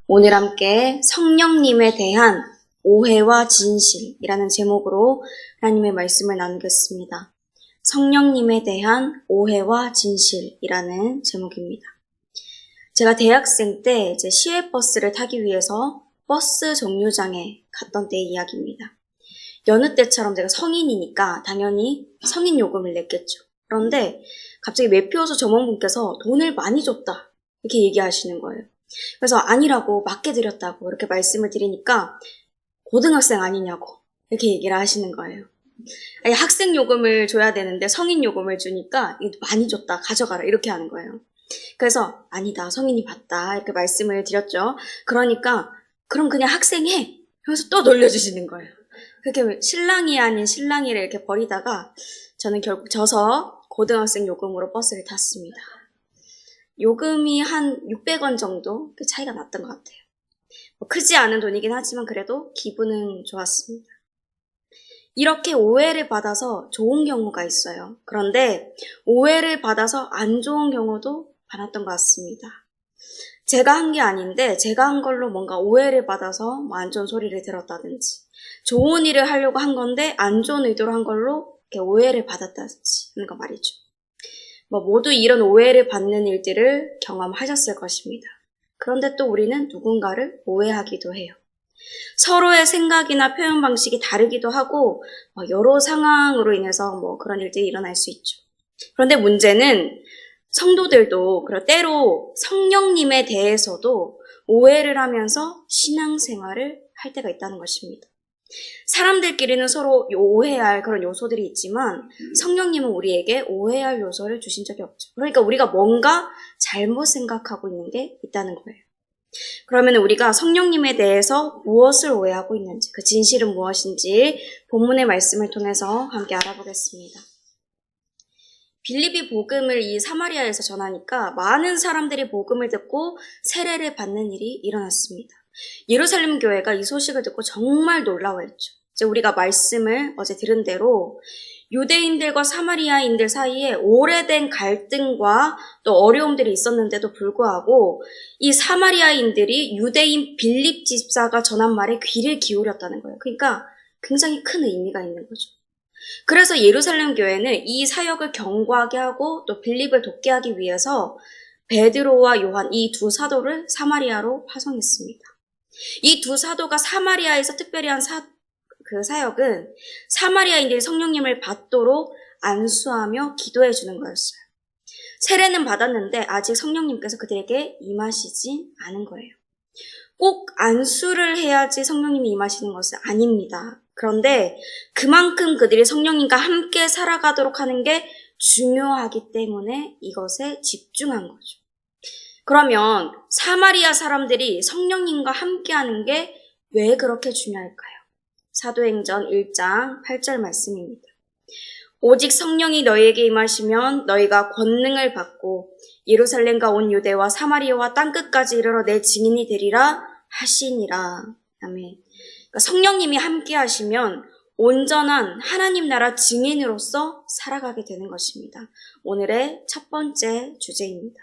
오늘 함께 성령님에 대한 오해와 진실이라는 제목으로 하나님의 말씀을 나누겠습니다. 성령님에 대한 오해와 진실이라는 제목입니다. 제가 대학생 때 이제 시외버스를 타기 위해서 버스 정류장에 갔던 때의 이야기입니다. 여느 때처럼 제가 성인이니까 당연히 성인 요금을 냈겠죠. 그런데 갑자기 매표소 점원분께서 돈을 많이 줬다 이렇게 얘기하시는 거예요. 그래서 아니라고 맞게 드렸다고 이렇게 말씀을 드리니까 고등학생 아니냐고 이렇게 얘기를 하시는 거예요. 아니, 학생 요금을 줘야 되는데 성인 요금을 주니까 많이 줬다 가져가라 이렇게 하는 거예요. 그래서 아니다 성인이 받다 이렇게 말씀을 드렸죠. 그러니까 그럼 그냥 학생 해 하면서 또 돌려주시는 거예요. 그렇게 신랑이 아닌 신랑이를 이렇게 버리다가 저는 결국 져서 고등학생 요금으로 버스를 탔습니다. 요금이 한 600원 정도 그 차이가 났던 것 같아요. 크지 않은 돈이긴 하지만 그래도 기분은 좋았습니다. 이렇게 오해를 받아서 좋은 경우가 있어요. 그런데 오해를 받아서 안 좋은 경우도 많았던 것 같습니다. 제가 한 게 아닌데 제가 한 걸로 뭔가 오해를 받아서 안 좋은 소리를 들었다든지 좋은 일을 하려고 한 건데 안 좋은 의도로 한 걸로 이렇게 오해를 받았다든지 하는 거 말이죠. 모두 이런 오해를 받는 일들을 경험하셨을 것입니다. 그런데 또 우리는 누군가를 오해하기도 해요. 서로의 생각이나 표현 방식이 다르기도 하고 여러 상황으로 인해서 그런 일들이 일어날 수 있죠. 그런데 문제는 성도들도 때로 성령님에 대해서도 오해를 하면서 신앙생활을 할 때가 있다는 것입니다. 사람들끼리는 서로 오해할 그런 요소들이 있지만 성령님은 우리에게 오해할 요소를 주신 적이 없죠. 그러니까 우리가 뭔가 잘못 생각하고 있는 게 있다는 거예요. 그러면 우리가 성령님에 대해서 무엇을 오해하고 있는지, 그 진실은 무엇인지 본문의 말씀을 통해서 함께 알아보겠습니다. 빌립이 복음을 이 사마리아에서 전하니까 많은 사람들이 복음을 듣고 세례를 받는 일이 일어났습니다. 예루살렘 교회가 이 소식을 듣고 정말 놀라워했죠. 이제 우리가 말씀을 어제 들은 대로 유대인들과 사마리아인들 사이에 오래된 갈등과 또 어려움들이 있었는데도 불구하고 이 사마리아인들이 유대인 빌립 집사가 전한 말에 귀를 기울였다는 거예요. 그러니까 굉장히 큰 의미가 있는 거죠. 그래서 예루살렘 교회는 이 사역을 견고하게 하고 또 빌립을 돕게 하기 위해서 베드로와 요한 이 두 사도를 사마리아로 파송했습니다. 이 두 사도가 사마리아에서 특별히 한 그 사역은 사마리아인들이 성령님을 받도록 안수하며 기도해 주는 거였어요. 세례는 받았는데 아직 성령님께서 그들에게 임하시지 않은 거예요. 꼭 안수를 해야지 성령님이 임하시는 것은 아닙니다. 그런데 그만큼 그들이 성령님과 함께 살아가도록 하는 게 중요하기 때문에 이것에 집중한 거죠. 그러면 사마리아 사람들이 성령님과 함께하는 게 왜 그렇게 중요할까요? 사도행전 1장 8절 말씀입니다. 오직 성령이 너희에게 임하시면 너희가 권능을 받고 예루살렘과 온 유대와 사마리아와 땅끝까지 이르러 내 증인이 되리라 하시니라. 아멘. 그러니까 성령님이 함께 하시면 온전한 하나님 나라 증인으로서 살아가게 되는 것입니다. 오늘의 첫 번째 주제입니다.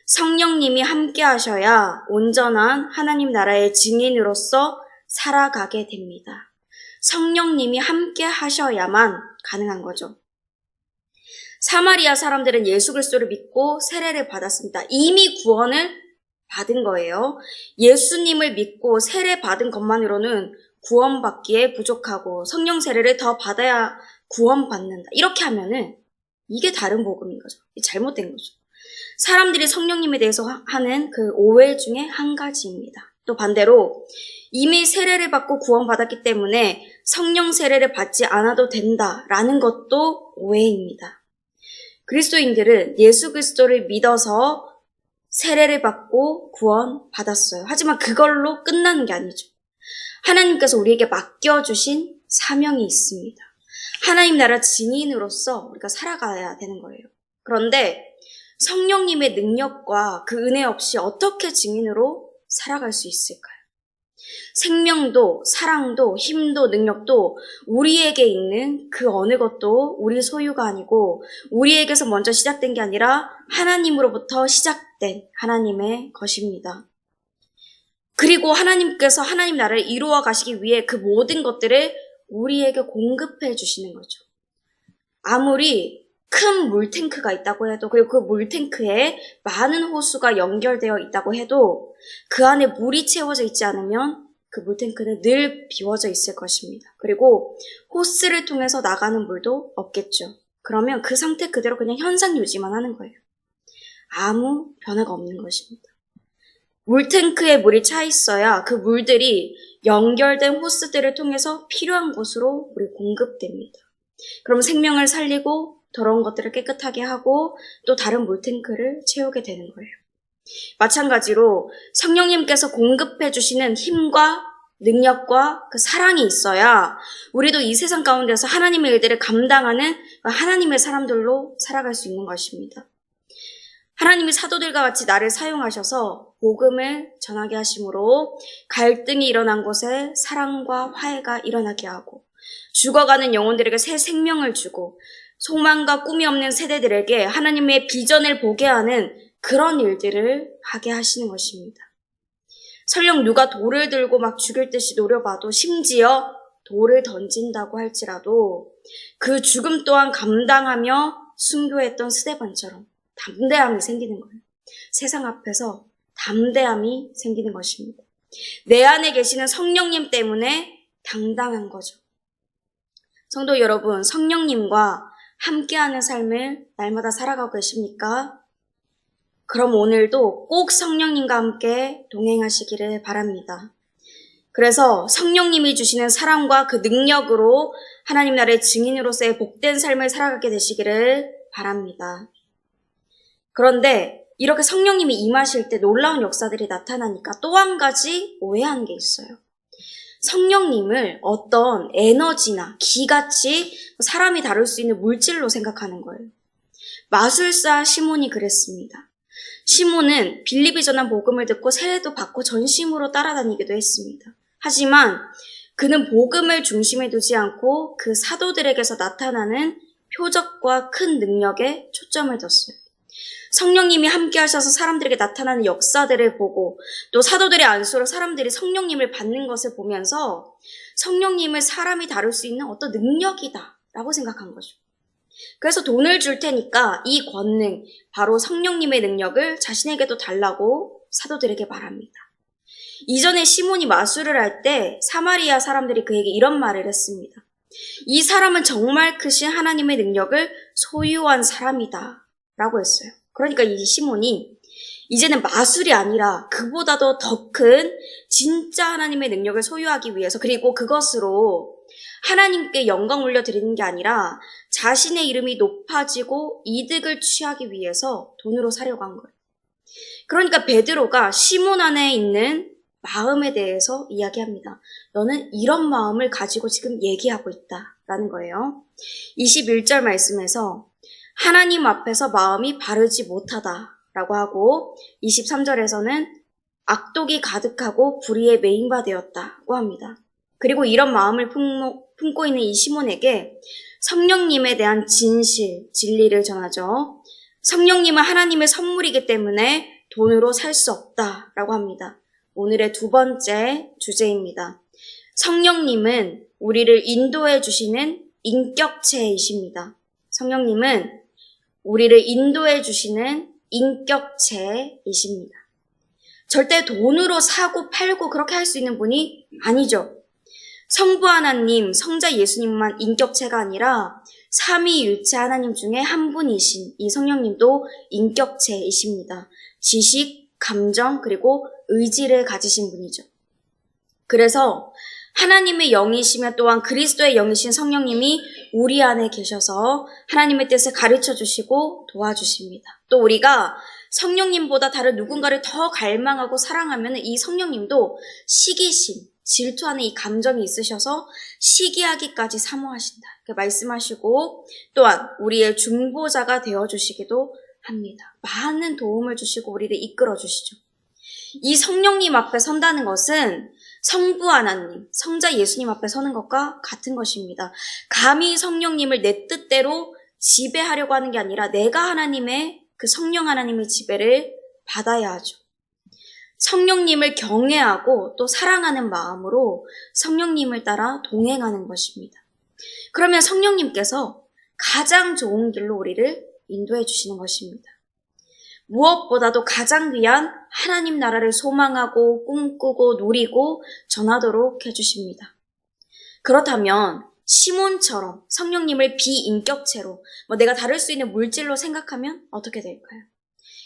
성령님이 함께 하셔야 온전한 하나님 나라의 증인으로서 살아가게 됩니다. 성령님이 함께 하셔야만 가능한 거죠. 사마리아 사람들은 예수 그리스도를 믿고 세례를 받았습니다. 이미 구원을 받은 거예요. 예수님을 믿고 세례 받은 것만으로는 구원받기에 부족하고 성령 세례를 더 받아야 구원받는다. 이렇게 하면은 이게 다른 복음인 거죠. 잘못된 거죠. 사람들이 성령님에 대해서 하는 그 오해 중에 한 가지입니다. 또 반대로 이미 세례를 받고 구원받았기 때문에 성령 세례를 받지 않아도 된다라는 것도 오해입니다. 그리스도인들은 예수 그리스도를 믿어서 세례를 받고 구원받았어요. 하지만 그걸로 끝나는 게 아니죠. 하나님께서 우리에게 맡겨주신 사명이 있습니다. 하나님 나라 증인으로서 우리가 살아가야 되는 거예요. 그런데 성령님의 능력과 그 은혜 없이 어떻게 증인으로 살아갈 수 있을까요? 생명도 사랑도 힘도 능력도 우리에게 있는 그 어느 것도 우리 소유가 아니고 우리에게서 먼저 시작된 게 아니라 하나님으로부터 시작된 하나님의 것입니다. 그리고 하나님께서 하나님 나라를 이루어 가시기 위해 그 모든 것들을 우리에게 공급해 주시는 거죠. 아무리 큰 물탱크가 있다고 해도, 그리고 그 물탱크에 많은 호수가 연결되어 있다고 해도 그 안에 물이 채워져 있지 않으면 그 물탱크는 늘 비워져 있을 것입니다. 그리고 호스를 통해서 나가는 물도 없겠죠. 그러면 그 상태 그대로 그냥 현상 유지만 하는 거예요. 아무 변화가 없는 것입니다. 물탱크에 물이 차 있어야 그 물들이 연결된 호스들을 통해서 필요한 곳으로 우리 공급됩니다. 그럼 생명을 살리고 더러운 것들을 깨끗하게 하고 또 다른 물탱크를 채우게 되는 거예요. 마찬가지로 성령님께서 공급해 주시는 힘과 능력과 그 사랑이 있어야 우리도 이 세상 가운데서 하나님의 일들을 감당하는 하나님의 사람들로 살아갈 수 있는 것입니다. 하나님이 사도들과 같이 나를 사용하셔서 복음을 전하게 하심으로 갈등이 일어난 곳에 사랑과 화해가 일어나게 하고 죽어가는 영혼들에게 새 생명을 주고 소망과 꿈이 없는 세대들에게 하나님의 비전을 보게 하는 그런 일들을 하게 하시는 것입니다. 설령 누가 돌을 들고 막 죽일 듯이 노려봐도 심지어 돌을 던진다고 할지라도 그 죽음 또한 감당하며 순교했던 스데반처럼 담대함이 생기는 거예요. 세상 앞에서 담대함이 생기는 것입니다. 내 안에 계시는 성령님 때문에 당당한 거죠. 성도 여러분, 성령님과 함께하는 삶을 날마다 살아가고 계십니까? 그럼 오늘도 꼭 성령님과 함께 동행하시기를 바랍니다. 그래서 성령님이 주시는 사랑과 그 능력으로 하나님 나라의 증인으로서의 복된 삶을 살아가게 되시기를 바랍니다. 그런데 이렇게 성령님이 임하실 때 놀라운 역사들이 나타나니까 또 한 가지 오해하는 게 있어요. 성령님을 어떤 에너지나 기같이 사람이 다룰 수 있는 물질로 생각하는 거예요. 마술사 시몬이 그랬습니다. 시몬은 빌립이 전한 복음을 듣고 세례도 받고 전심으로 따라다니기도 했습니다. 하지만 그는 복음을 중심에 두지 않고 그 사도들에게서 나타나는 표적과 큰 능력에 초점을 뒀어요. 성령님이 함께 하셔서 사람들에게 나타나는 역사들을 보고 또 사도들의 안수로 사람들이 성령님을 받는 것을 보면서 성령님을 사람이 다룰 수 있는 어떤 능력이다 라고 생각한 거죠. 그래서 돈을 줄 테니까 이 권능, 바로 성령님의 능력을 자신에게도 달라고 사도들에게 말합니다. 이전에 시몬이 마술을 할 때 사마리아 사람들이 그에게 이런 말을 했습니다. 이 사람은 정말 크신 하나님의 능력을 소유한 사람이다 라고 했어요. 그러니까 이 시몬이 이제는 마술이 아니라 그보다도 더 큰 진짜 하나님의 능력을 소유하기 위해서, 그리고 그것으로 하나님께 영광 올려드리는 게 아니라 자신의 이름이 높아지고 이득을 취하기 위해서 돈으로 사려고 한 거예요. 그러니까 베드로가 시몬 안에 있는 마음에 대해서 이야기합니다. 너는 이런 마음을 가지고 지금 얘기하고 있다라는 거예요. 21절 말씀에서 하나님 앞에서 마음이 바르지 못하다라고 하고 23절에서는 악독이 가득하고 불의에 매인바 되었다고 합니다. 그리고 이런 마음을 품고 있는 이 시몬에게 성령님에 대한 진리를 전하죠. 성령님은 하나님의 선물이기 때문에 돈으로 살 수 없다라고 합니다. 오늘의 두 번째 주제입니다. 성령님은 우리를 인도해 주시는 인격체이십니다. 성령님은 우리를 인도해 주시는 인격체이십니다. 절대 돈으로 사고 팔고 그렇게 할 수 있는 분이 아니죠. 성부 하나님, 성자 예수님만 인격체가 아니라 삼위일체 하나님 중에 한 분이신 이 성령님도 인격체이십니다. 지식, 감정, 그리고 의지를 가지신 분이죠. 그래서 하나님의 영이시며 또한 그리스도의 영이신 성령님이 우리 안에 계셔서 하나님의 뜻을 가르쳐 주시고 도와주십니다. 또 우리가 성령님보다 다른 누군가를 더 갈망하고 사랑하면 이 성령님도 시기심, 질투하는 이 감정이 있으셔서 시기하기까지 사모하신다. 이렇게 말씀하시고 또한 우리의 중보자가 되어주시기도 합니다. 많은 도움을 주시고 우리를 이끌어 주시죠. 이 성령님 앞에 선다는 것은 성부 하나님, 성자 예수님 앞에 서는 것과 같은 것입니다. 감히 성령님을 내 뜻대로 지배하려고 하는 게 아니라 내가 하나님의 그 성령 하나님의 지배를 받아야 하죠. 성령님을 경외하고 또 사랑하는 마음으로 성령님을 따라 동행하는 것입니다. 그러면 성령님께서 가장 좋은 길로 우리를 인도해 주시는 것입니다. 무엇보다도 가장 귀한 하나님 나라를 소망하고 꿈꾸고 누리고 전하도록 해주십니다. 그렇다면 시몬처럼 성령님을 비인격체로 내가 다룰 수 있는 물질로 생각하면 어떻게 될까요?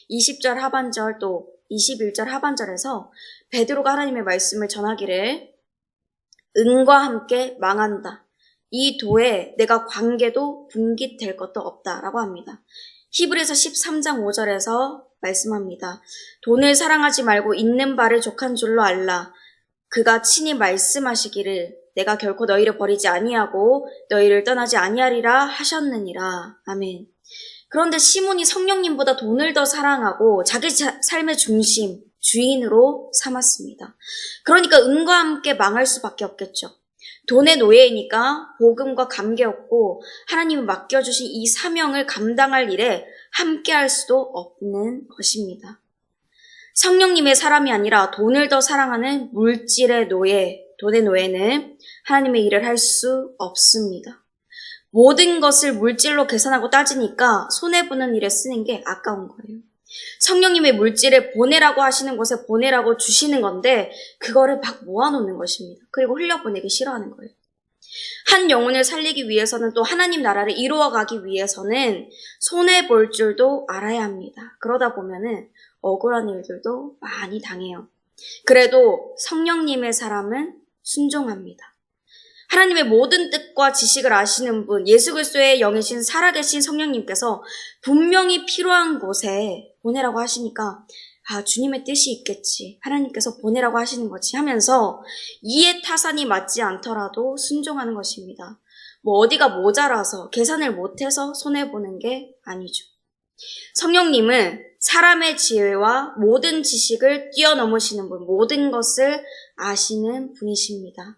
20절 하반절 또 21절 하반절에서 베드로가 하나님의 말씀을 전하기를 은과 함께 망한다. 이 도에 내가 관계도 분깃될 것도 없다라고 합니다. 히브리서 13장 5절에서 말씀합니다. 돈을 사랑하지 말고 있는 바를 족한 줄로 알라. 그가 친히 말씀하시기를 내가 결코 너희를 버리지 아니하고 너희를 떠나지 아니하리라 하셨느니라. 아멘. 그런데 시몬이 성령님보다 돈을 더 사랑하고 자기 삶의 중심, 주인으로 삼았습니다. 그러니까 은과 함께 망할 수밖에 없겠죠. 돈의 노예이니까 복음과 관계없고 하나님이 맡겨주신 이 사명을 감당할 일에 함께할 수도 없는 것입니다. 성령님의 사람이 아니라 돈을 더 사랑하는 물질의 노예, 돈의 노예는 하나님의 일을 할 수 없습니다. 모든 것을 물질로 계산하고 따지니까 손해보는 일에 쓰는 게 아까운 거예요. 성령님의 물질을 보내라고 하시는 곳에 보내라고 주시는 건데 그거를 막 모아놓는 것입니다. 그리고 흘려보내기 싫어하는 거예요. 한 영혼을 살리기 위해서는 또 하나님 나라를 이루어가기 위해서는 손해볼 줄도 알아야 합니다. 그러다 보면은 억울한 일들도 많이 당해요. 그래도 성령님의 사람은 순종합니다. 하나님의 모든 뜻과 지식을 아시는 분, 예수 그리스도의 영이신 살아계신 성령님께서 분명히 필요한 곳에 보내라고 하시니까 주님의 뜻이 있겠지. 하나님께서 보내라고 하시는 거지 하면서 이해 타산이 맞지 않더라도 순종하는 것입니다. 어디가 모자라서 계산을 못해서 손해보는 게 아니죠. 성령님은 사람의 지혜와 모든 지식을 뛰어넘으시는 분, 모든 것을 아시는 분이십니다.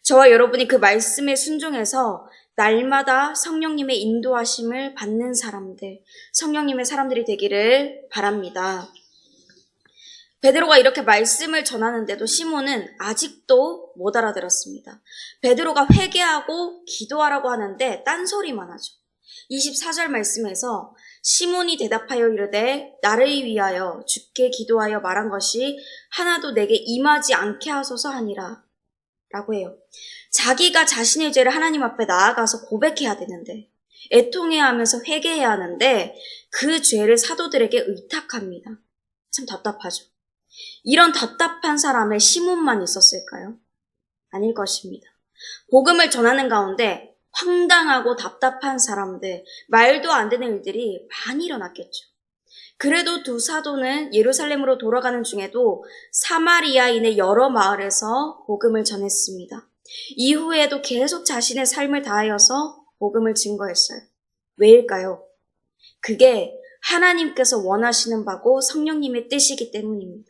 저와 여러분이 그 말씀에 순종해서 날마다 성령님의 인도하심을 받는 사람들, 성령님의 사람들이 되기를 바랍니다. 베드로가 이렇게 말씀을 전하는데도 시몬은 아직도 못 알아들었습니다. 베드로가 회개하고 기도하라고 하는데 딴소리만 하죠. 24절 말씀에서 시몬이 대답하여 이르되 나를 위하여 주께 기도하여 말한 것이 하나도 내게 임하지 않게 하소서 하니라 라고 해요. 자기가 자신의 죄를 하나님 앞에 나아가서 고백해야 되는데 애통해야 하면서 회개해야 하는데 그 죄를 사도들에게 의탁합니다. 참 답답하죠. 이런 답답한 사람의 시몬만 있었을까요? 아닐 것입니다. 복음을 전하는 가운데 황당하고 답답한 사람들, 말도 안 되는 일들이 많이 일어났겠죠. 그래도 두 사도는 예루살렘으로 돌아가는 중에도 사마리아인의 여러 마을에서 복음을 전했습니다. 이후에도 계속 자신의 삶을 다하여서 복음을 증거했어요. 왜일까요? 그게 하나님께서 원하시는 바고 성령님의 뜻이기 때문입니다.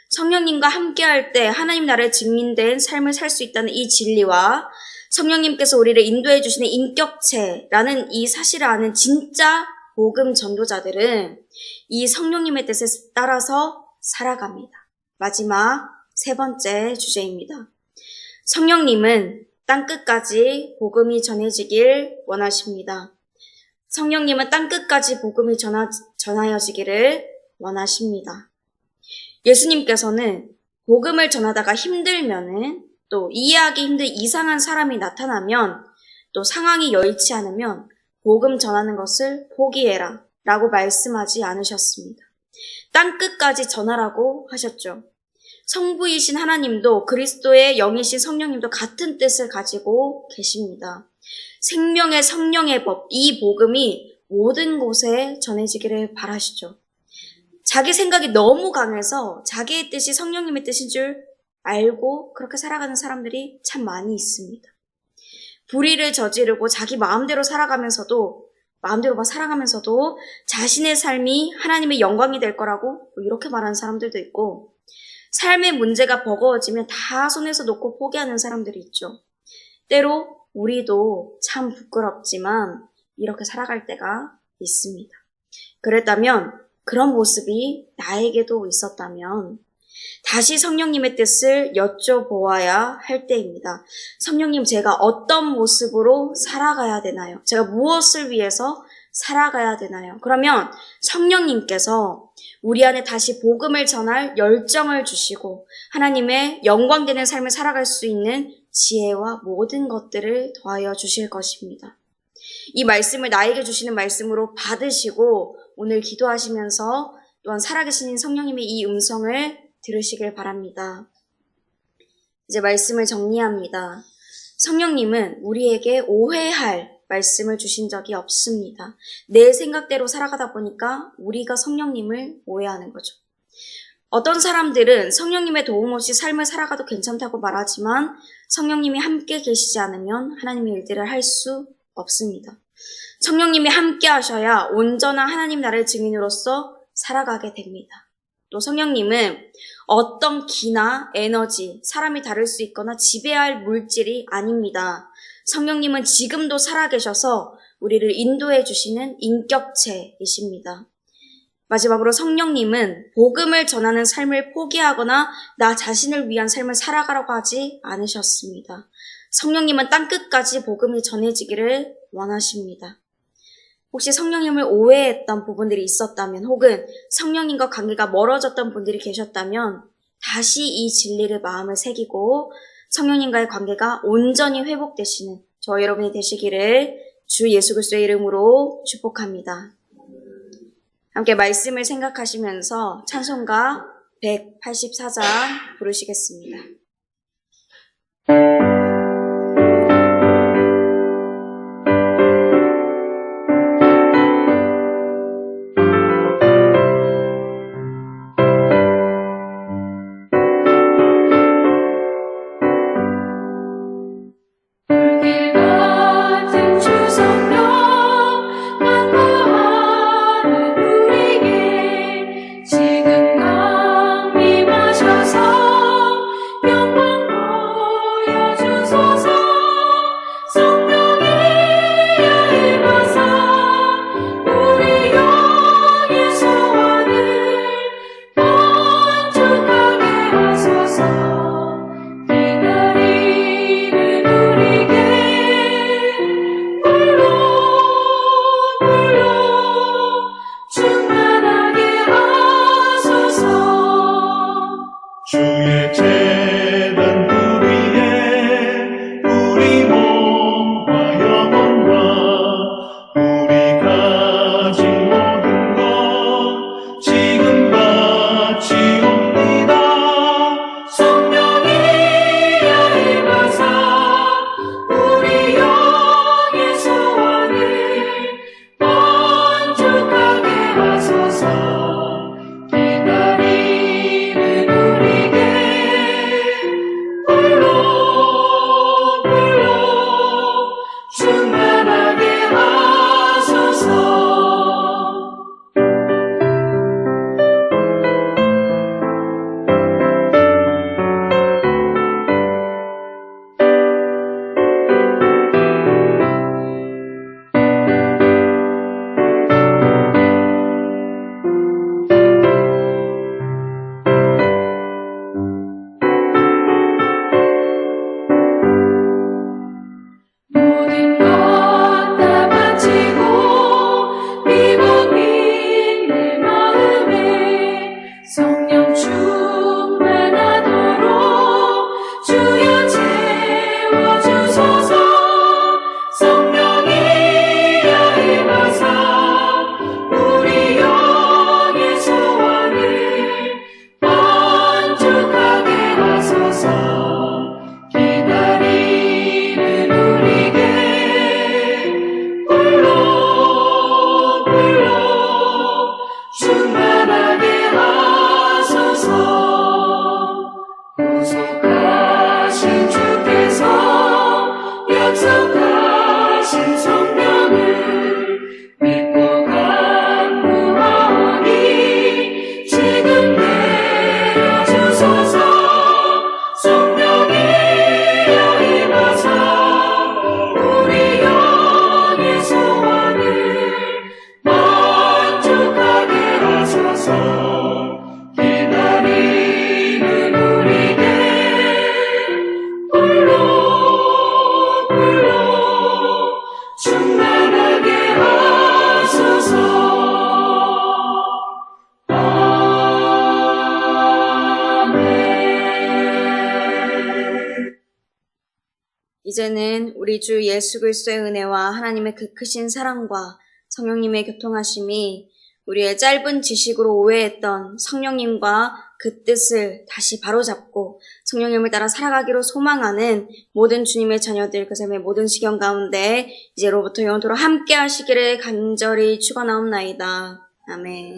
성령님과 함께할 때 하나님 나라에 증민된 삶을 살 수 있다는 이 진리와 성령님께서 우리를 인도해 주시는 인격체라는 이 사실을 아는 진짜 복음 전도자들은 이 성령님의 뜻에 따라서 살아갑니다. 마지막 세 번째 주제입니다. 성령님은 땅끝까지 복음이 전해지길 원하십니다. 성령님은 땅끝까지 복음이 전하여지기를 원하십니다. 예수님께서는 복음을 전하다가 힘들면은 또 이해하기 힘든 이상한 사람이 나타나면 또 상황이 여의치 않으면 복음 전하는 것을 포기해라 라고 말씀하지 않으셨습니다. 땅끝까지 전하라고 하셨죠. 성부이신 하나님도 그리스도의 영이신 성령님도 같은 뜻을 가지고 계십니다. 생명의 성령의 법, 이 복음이 모든 곳에 전해지기를 바라시죠. 자기 생각이 너무 강해서 자기의 뜻이 성령님의 뜻인 줄 알고 그렇게 살아가는 사람들이 참 많이 있습니다. 불의를 저지르고 자기 마음대로 살아가면서도 자신의 삶이 하나님의 영광이 될 거라고 이렇게 말하는 사람들도 있고 삶의 문제가 버거워지면 다 손에서 놓고 포기하는 사람들이 있죠. 때로 우리도 참 부끄럽지만 이렇게 살아갈 때가 있습니다. 그랬다면 그런 모습이 나에게도 있었다면 다시 성령님의 뜻을 여쭤보아야 할 때입니다. 성령님, 제가 어떤 모습으로 살아가야 되나요? 제가 무엇을 위해서 살아가야 되나요? 그러면 성령님께서 우리 안에 다시 복음을 전할 열정을 주시고 하나님의 영광되는 삶을 살아갈 수 있는 지혜와 모든 것들을 더하여 주실 것입니다. 이 말씀을 나에게 주시는 말씀으로 받으시고 오늘 기도하시면서 또한 살아계신 성령님의 이 음성을 들으시길 바랍니다. 이제 말씀을 정리합니다. 성령님은 우리에게 오해할 말씀을 주신 적이 없습니다. 내 생각대로 살아가다 보니까 우리가 성령님을 오해하는 거죠. 어떤 사람들은 성령님의 도움 없이 삶을 살아가도 괜찮다고 말하지만 성령님이 함께 계시지 않으면 하나님의 일들을 할 수 없습니다. 성령님이 함께 하셔야 온전한 하나님 나라의 증인으로서 살아가게 됩니다. 또 성령님은 어떤 기나 에너지, 사람이 다를 수 있거나 지배할 물질이 아닙니다. 성령님은 지금도 살아계셔서 우리를 인도해 주시는 인격체이십니다. 마지막으로 성령님은 복음을 전하는 삶을 포기하거나 나 자신을 위한 삶을 살아가라고 하지 않으셨습니다. 성령님은 땅끝까지 복음이 전해지기를 원하십니다. 혹시 성령님을 오해했던 부분들이 있었다면 혹은 성령님과 관계가 멀어졌던 분들이 계셨다면 다시 이 진리를 마음을 새기고 성령님과의 관계가 온전히 회복되시는 저와 여러분이 되시기를 주 예수 그리스도의 이름으로 축복합니다. 함께 말씀을 생각하시면서 찬송가 184장 부르시겠습니다. 이제는 우리 주 예수 그리스도의 은혜와 하나님의 그 크신 사랑과 성령님의 교통하심이 우리의 짧은 지식으로 오해했던 성령님과 그 뜻을 다시 바로잡고 성령님을 따라 살아가기로 소망하는 모든 주님의 자녀들 그 삶의 모든 시경 가운데 이제로부터 영원토록 함께 하시기를 간절히 축원하옵나이다. 아멘.